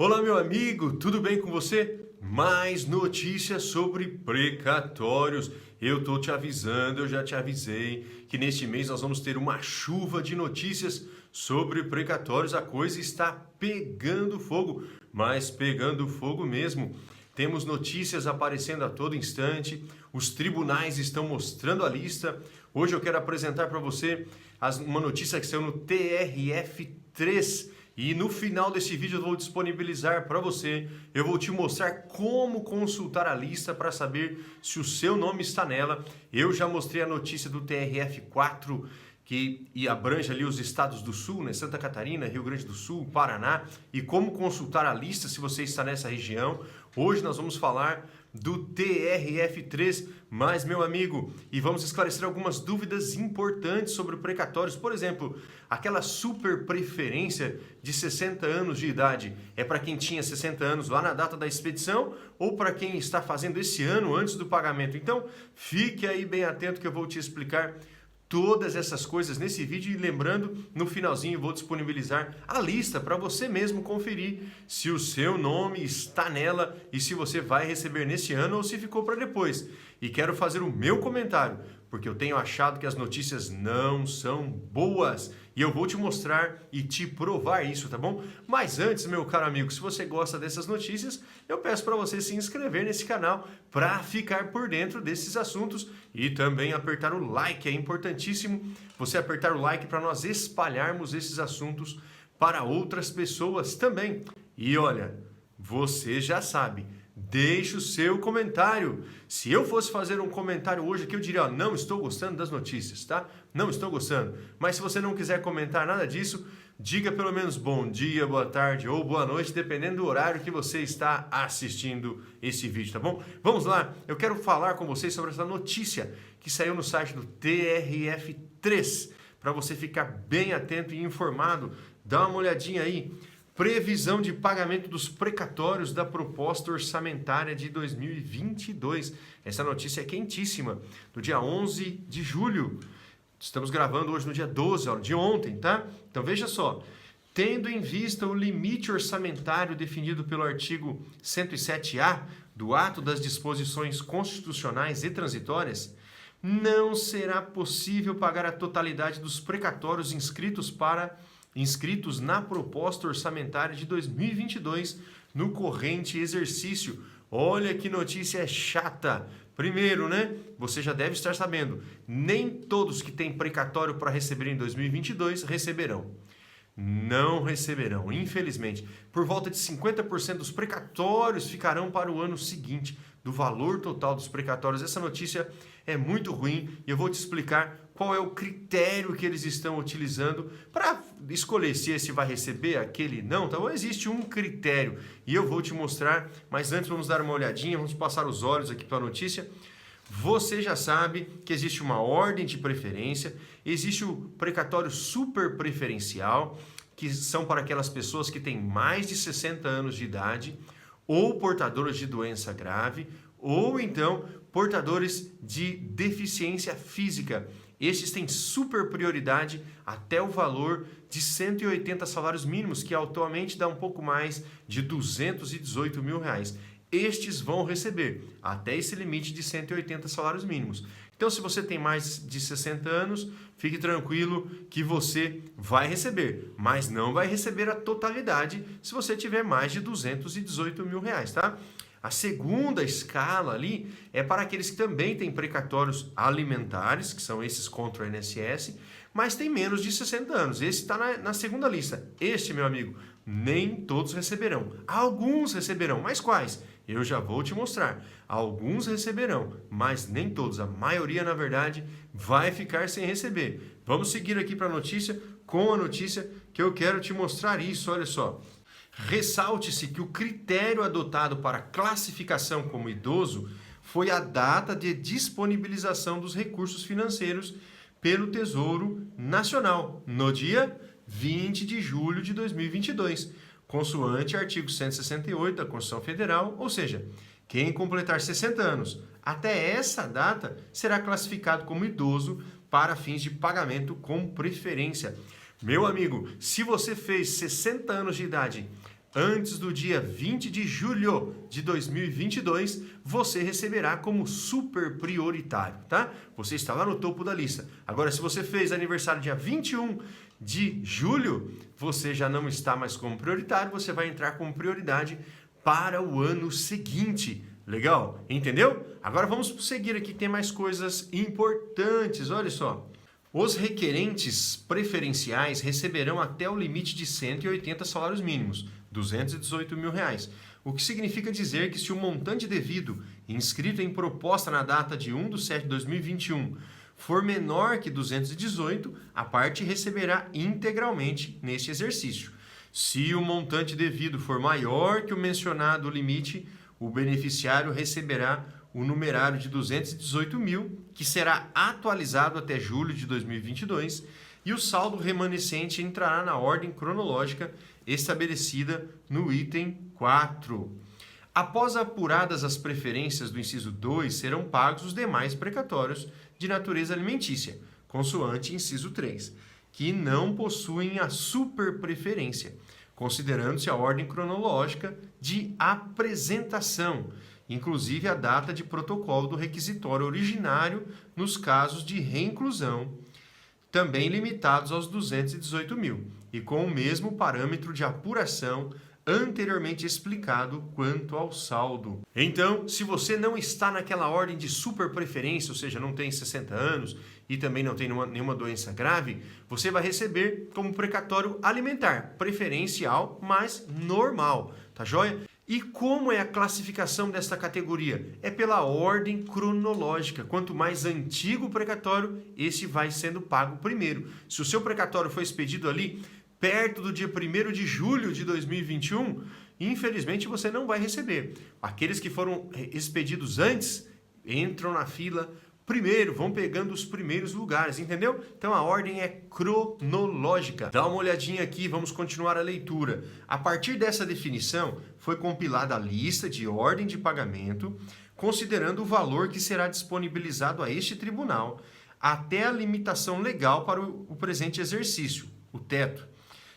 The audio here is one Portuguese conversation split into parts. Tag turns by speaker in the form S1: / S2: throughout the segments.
S1: Olá, meu amigo, tudo bem com você? Mais notícias sobre precatórios. Eu tô te avisando, eu já te avisei que neste mês nós vamos ter uma chuva de notícias sobre precatórios. A coisa está pegando fogo, mas pegando fogo mesmo. Temos notícias aparecendo a todo instante, os tribunais estão mostrando a lista. Hoje eu quero apresentar para você uma notícia que saiu no TRF3. E no final desse vídeo eu vou disponibilizar para você, eu vou te mostrar como consultar a lista para saber se o seu nome está nela. Eu já mostrei a notícia do TRF4, que abrange ali os estados do sul, né? Santa Catarina, Rio Grande do Sul, Paraná, e como consultar a lista se você está nessa região. Hoje nós vamos falar do TRF3, mas meu amigo, e vamos esclarecer algumas dúvidas importantes sobre precatórios. Por exemplo, aquela super preferência de 60 anos de idade é para quem tinha 60 anos lá na data da expedição ou para quem está fazendo esse ano antes do pagamento? Então, fique aí bem atento que eu vou te explicar todas essas coisas nesse vídeo e lembrando, no finalzinho eu vou disponibilizar a lista para você mesmo conferir se o seu nome está nela e se você vai receber nesse ano ou se ficou para depois. E quero fazer o meu comentário, porque eu tenho achado que as notícias não são boas e eu vou te mostrar e te provar isso, tá bom? Mas antes, meu caro amigo, se você gosta dessas notícias, eu peço para você se inscrever nesse canal para ficar por dentro desses assuntos e também apertar o like, é importantíssimo você apertar o like para nós espalharmos esses assuntos para outras pessoas também. E olha, você já sabe, deixe o seu comentário. Se eu fosse fazer um comentário hoje aqui, eu diria, ó, não estou gostando das notícias, tá? Não estou gostando. Mas se você não quiser comentar nada disso, diga pelo menos bom dia, boa tarde ou boa noite, dependendo do horário que você está assistindo esse vídeo, tá bom? Vamos lá, eu quero falar com vocês sobre essa notícia que saiu no site do TRF3, para você ficar bem atento e informado. Dá uma olhadinha aí. Previsão de pagamento dos precatórios da proposta orçamentária de 2022. Essa notícia é quentíssima, do dia 11 de julho. Estamos gravando hoje no dia 12, ó, de ontem, tá? Então veja só. Tendo em vista o limite orçamentário definido pelo artigo 107A do Ato das Disposições Constitucionais e Transitórias, não será possível pagar a totalidade dos precatórios inscritos na proposta orçamentária de 2022 no corrente exercício. Olha que notícia chata. Primeiro, né? Você já deve estar sabendo, nem todos que têm precatório para receber em 2022 receberão. Não receberão, infelizmente. Por volta de 50% dos precatórios ficarão para o ano seguinte, do valor total dos precatórios. Essa notícia é muito ruim e eu vou te explicar qual é o critério que eles estão utilizando para escolher se esse vai receber, aquele não. Então existe um critério e eu vou te mostrar, mas antes vamos dar uma olhadinha, vamos passar os olhos aqui para a notícia. Você já sabe que existe uma ordem de preferência, existe o precatório super preferencial, que são para aquelas pessoas que têm mais de 60 anos de idade, ou portadores de doença grave, ou então portadores de deficiência física. Estes têm super prioridade até o valor de 180 salários mínimos, que atualmente dá um pouco mais de 218 mil reais. Estes vão receber até esse limite de 180 salários mínimos. Então, se você tem mais de 60 anos, fique tranquilo que você vai receber, mas não vai receber a totalidade se você tiver mais de 218 mil reais, tá? A segunda escala ali é para aqueles que também têm precatórios alimentares, que são esses contra o INSS, mas tem menos de 60 anos. Esse está na segunda lista. Este, meu amigo, nem todos receberão. Alguns receberão, mas quais? Eu já vou te mostrar. Alguns receberão, mas nem todos. A maioria, na verdade, vai ficar sem receber. Vamos seguir aqui para a notícia, com a notícia que eu quero te mostrar isso. Olha só. Ressalte-se que o critério adotado para classificação como idoso foi a data de disponibilização dos recursos financeiros pelo Tesouro Nacional, no dia 20 de julho de 2022, consoante artigo 168 da Constituição Federal, ou seja, quem completar 60 anos até essa data será classificado como idoso para fins de pagamento com preferência. Meu amigo, se você fez 60 anos de idade antes do dia 20 de julho de 2022, você receberá como super prioritário, tá? Você está lá no topo da lista. Agora, se você fez aniversário dia 21 de julho, você já não está mais como prioritário, você vai entrar como prioridade para o ano seguinte. Legal? Entendeu? Agora vamos seguir aqui, tem mais coisas importantes, olha só. Os requerentes preferenciais receberão até o limite de 180 salários mínimos, R$ 218 mil, o que significa dizer que se o montante devido inscrito em proposta na data de 1/7/2021 for menor que 218, a parte receberá integralmente neste exercício. Se o montante devido for maior que o mencionado limite, o beneficiário receberá o numerário de 218 mil, que será atualizado até julho de 2022, e o saldo remanescente entrará na ordem cronológica estabelecida no item 4. Após apuradas as preferências do inciso 2, serão pagos os demais precatórios de natureza alimentícia, consoante inciso 3, que não possuem a superpreferência, considerando-se a ordem cronológica de apresentação, inclusive a data de protocolo do requisitório originário nos casos de reinclusão, também limitados aos 218 mil, e com o mesmo parâmetro de apuração anteriormente explicado quanto ao saldo. Então, se você não está naquela ordem de super preferência, ou seja, não tem 60 anos e também não tem nenhuma doença grave, você vai receber como precatório alimentar, preferencial, mas normal, tá joia? E como é a classificação desta categoria? É pela ordem cronológica. Quanto mais antigo o precatório, esse vai sendo pago primeiro. Se o seu precatório foi expedido ali perto do dia 1º de julho de 2021, infelizmente você não vai receber. Aqueles que foram expedidos antes entram na fila primeiro, vão pegando os primeiros lugares, entendeu? Então a ordem é cronológica. Dá uma olhadinha aqui, vamos continuar a leitura. A partir dessa definição, foi compilada a lista de ordem de pagamento, considerando o valor que será disponibilizado a este tribunal até a limitação legal para o presente exercício, o teto,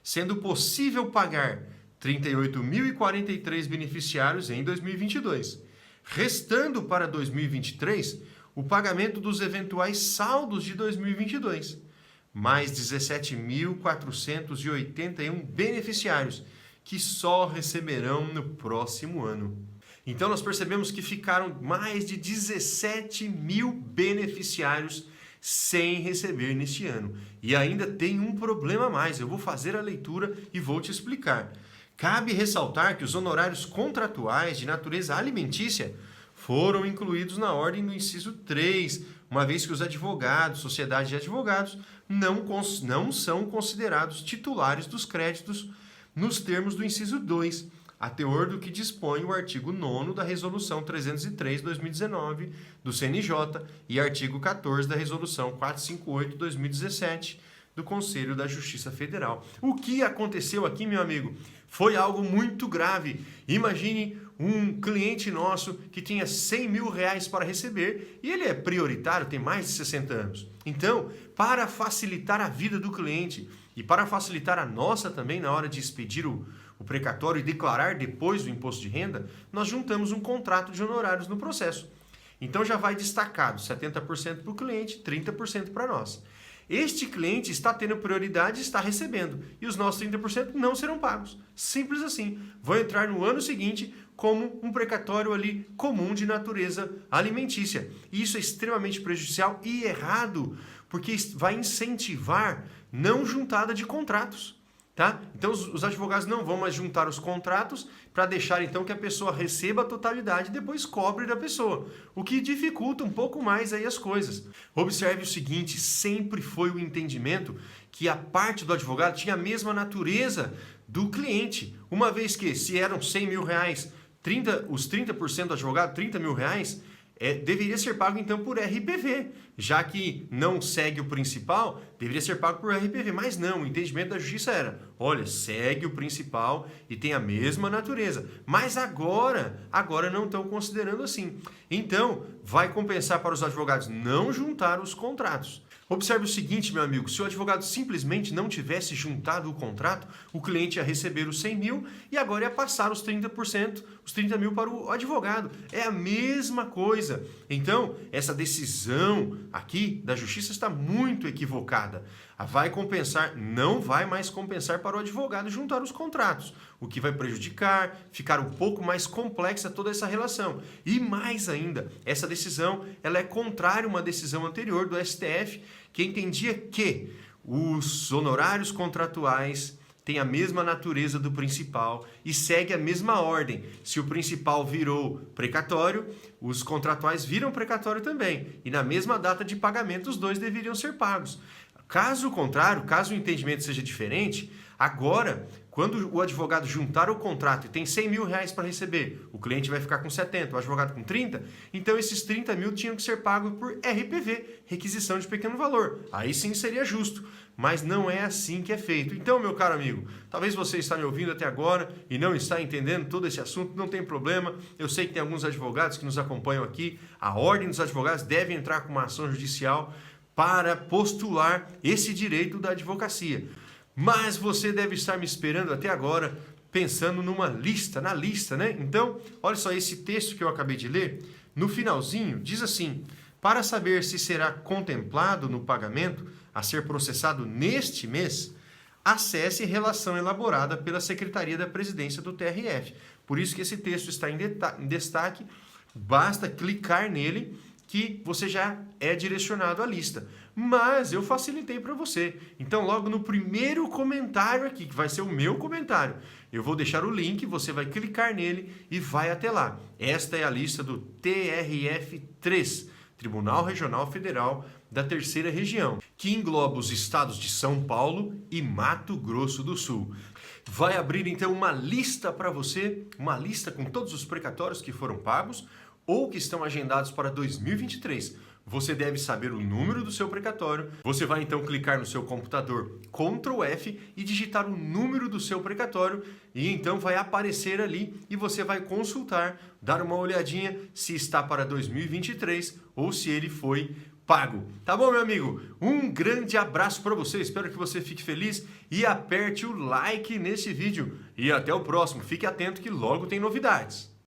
S1: sendo possível pagar 38.043 beneficiários em 2022, restando para 2023 o pagamento dos eventuais saldos de 2022, mais 17.481 beneficiários que só receberão no próximo ano. Então nós percebemos que ficaram mais de 17 mil beneficiários sem receber neste ano. E ainda tem um problema a mais, eu vou fazer a leitura e vou te explicar. Cabe ressaltar que os honorários contratuais de natureza alimentícia foram incluídos na ordem do inciso 3, uma vez que os advogados, sociedade de advogados, não são considerados titulares dos créditos nos termos do inciso 2, a teor do que dispõe o artigo 9º da Resolução 303/2019 do CNJ e artigo 14 da Resolução 458/2017 do Conselho da Justiça Federal. O que aconteceu aqui, meu amigo, foi algo muito grave. Imagine um cliente nosso que tinha 100 mil reais para receber e ele é prioritário, tem mais de 60 anos. Então, para facilitar a vida do cliente e para facilitar a nossa também na hora de expedir o precatório e declarar depois do imposto de renda, nós juntamos um contrato de honorários no processo. Então já vai destacado 70% para o cliente, 30% para nós. Este cliente está tendo prioridade e está recebendo, e os nossos 30% não serão pagos. Simples assim. Vão entrar no ano seguinte como um precatório ali comum de natureza alimentícia. E isso é extremamente prejudicial e errado, porque vai incentivar não juntada de contratos. Tá? Então os advogados não vão mais juntar os contratos para deixar então que a pessoa receba a totalidade e depois cobre da pessoa, o que dificulta um pouco mais aí as coisas. Observe o seguinte, sempre foi o entendimento que a parte do advogado tinha a mesma natureza do cliente, uma vez que se eram 100 mil reais, os 30% do advogado, 30 mil reais, deveria ser pago então por RPV, já que não segue o principal, deveria ser pago por RPV, mas não, o entendimento da justiça era, olha, segue o principal e tem a mesma natureza, mas agora não estão considerando assim. Então, vai compensar para os advogados não juntar os contratos. Observe o seguinte, meu amigo, se o advogado simplesmente não tivesse juntado o contrato, o cliente ia receber os 100 mil e agora ia passar os 30%, os 30 mil para o advogado. É a mesma coisa. Então, essa decisão aqui da justiça está muito equivocada. Vai compensar, não vai mais compensar para o advogado juntar os contratos, o que vai prejudicar, ficar um pouco mais complexa toda essa relação. E mais ainda, essa decisão ela é contrária a uma decisão anterior do STF, que entendia que os honorários contratuais têm a mesma natureza do principal e segue a mesma ordem. Se o principal virou precatório, os contratuais viram precatório também. E na mesma data de pagamento, os dois deveriam ser pagos. Caso contrário, caso o entendimento seja diferente, agora, quando o advogado juntar o contrato e tem 100 mil reais para receber, o cliente vai ficar com 70, o advogado com 30, então esses 30 mil tinham que ser pagos por RPV, requisição de pequeno valor. Aí sim seria justo, mas não é assim que é feito. Então, meu caro amigo, talvez você está me ouvindo até agora e não está entendendo todo esse assunto, não tem problema. Eu sei que tem alguns advogados que nos acompanham aqui. A Ordem dos Advogados deve entrar com uma ação judicial para postular esse direito da advocacia. Mas você deve estar me esperando até agora, pensando na lista, né? Então, olha só esse texto que eu acabei de ler, no finalzinho, diz assim: para saber se será contemplado no pagamento a ser processado neste mês, acesse relação elaborada pela Secretaria da Presidência do TRF. Por isso que esse texto está em destaque, basta clicar nele que você já é direcionado à lista. Mas eu facilitei para você. Então, logo no primeiro comentário aqui, que vai ser o meu comentário, eu vou deixar o link, você vai clicar nele e vai até lá. Esta é a lista do TRF3, Tribunal Regional Federal da Terceira Região, que engloba os estados de São Paulo e Mato Grosso do Sul. Vai abrir então uma lista para você, uma lista com todos os precatórios que foram pagos ou que estão agendados para 2023. Você deve saber o número do seu precatório. Você vai então clicar no seu computador Ctrl F e digitar o número do seu precatório e então vai aparecer ali e você vai consultar, dar uma olhadinha se está para 2023 ou se ele foi pago. Tá bom, meu amigo? Um grande abraço para você. Espero que você fique feliz e aperte o like nesse vídeo. E até o próximo. Fique atento que logo tem novidades.